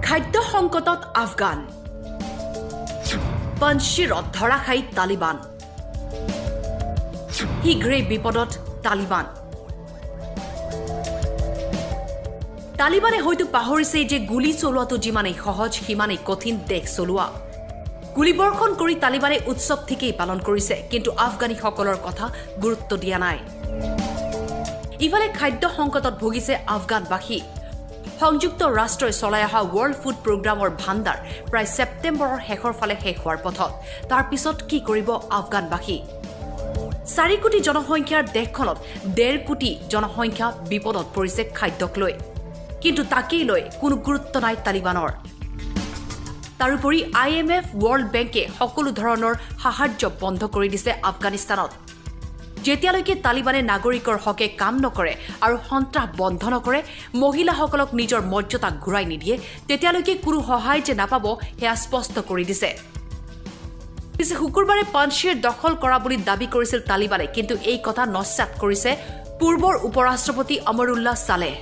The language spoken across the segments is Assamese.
খাদ্য সংকটত আফগান পঞ্চশীৰত ধৰাশায়ী তালিবান শীঘ্ৰেই বিপদত তালিবান তালিবানে হয়তো পাহৰিছে যে গুলি চলোৱাটো যিমানেই সহজ সিমানেই কঠিন দেশ চলোৱা গুলিবৰ্ষণ কৰি তালিবানে উৎসৱ ঠিকেই পালন কৰিছে কিন্তু আফগানীসকলৰ কথা গুৰুত্ব দিয়া নাই ইফালে খাদ্য সংকটত ভুগিছে আফগানবাসী সংযুক্ত ৰাষ্ট্ৰই চলাই অহা ৱৰ্ল্ড ফুড প্ৰগ্ৰামৰ ভাণ্ডাৰ প্ৰায় ছেপ্টেম্বৰৰ শেষৰ ফালে শেষ হোৱাৰ পথত তাৰ পিছত কি কৰিব আফগানবাসী 4 কোটি জনসংখ্যাৰ দেশখনত 1.5 কোটি জনসংখ্যা বিপদত পৰিছে খাদ্যক লৈ কিন্তু তাকেই লৈ কোনো গুৰুত্ব নাই তালিবানৰ তাৰোপৰি IMF ৱৰ্ল্ড বেংকে সকলো ধৰণৰ সাহায্য বন্ধ কৰি দিছে আফগানিস্তানত যেতিয়ালৈকে তালিবানে নাগৰিকৰ হকে কাম নকৰে আৰু সন্ত্ৰাস বন্ধ নকৰে মহিলাসকলক নিজৰ মৰ্যাদা ঘূৰাই নিদিয়ে তেতিয়ালৈকে কোনো সহায় যে নাপাব হেয়া স্পষ্ট কৰি দিছে পিছে শুকুৰবাৰে পঞ্চশীৰ দখল কৰা বুলি দাবী কৰিছিল তালিবানে কিন্তু এই কথা নস্যাৎ কৰিছে পূৰ্বৰ উপৰাষ্ট্ৰপতি অমৰুল্লাহ সালেহ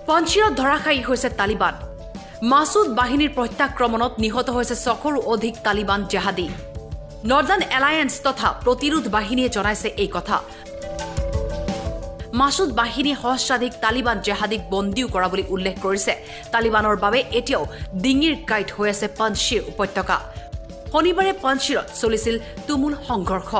পঞ্চশীৰত ধৰাশায়ী হৈছে তালিবান মাসুদ বাহিনীৰ প্ৰত্যাক্ৰমণত নিহত হৈছে 100ৰো অধিক তালিবান জেহাদী নৰ্দাৰ্ণ এলায়েন্স তথা প্ৰতিৰোধ বাহিনীয়ে জনাইছে এই কথা মাসুদ বাহিনীয়ে সহস্ৰাধিক তালিবান জেহাদীক বন্দীও কৰা বুলি উল্লেখ কৰিছে তালিবানৰ বাবে এতিয়াও ডিঙিৰ কাইট হৈ আছে পঞ্চশীৰ উপত্যকা শনিবাৰে পঞ্চশীৰত চলিছিল তুমুল সংঘৰ্ষ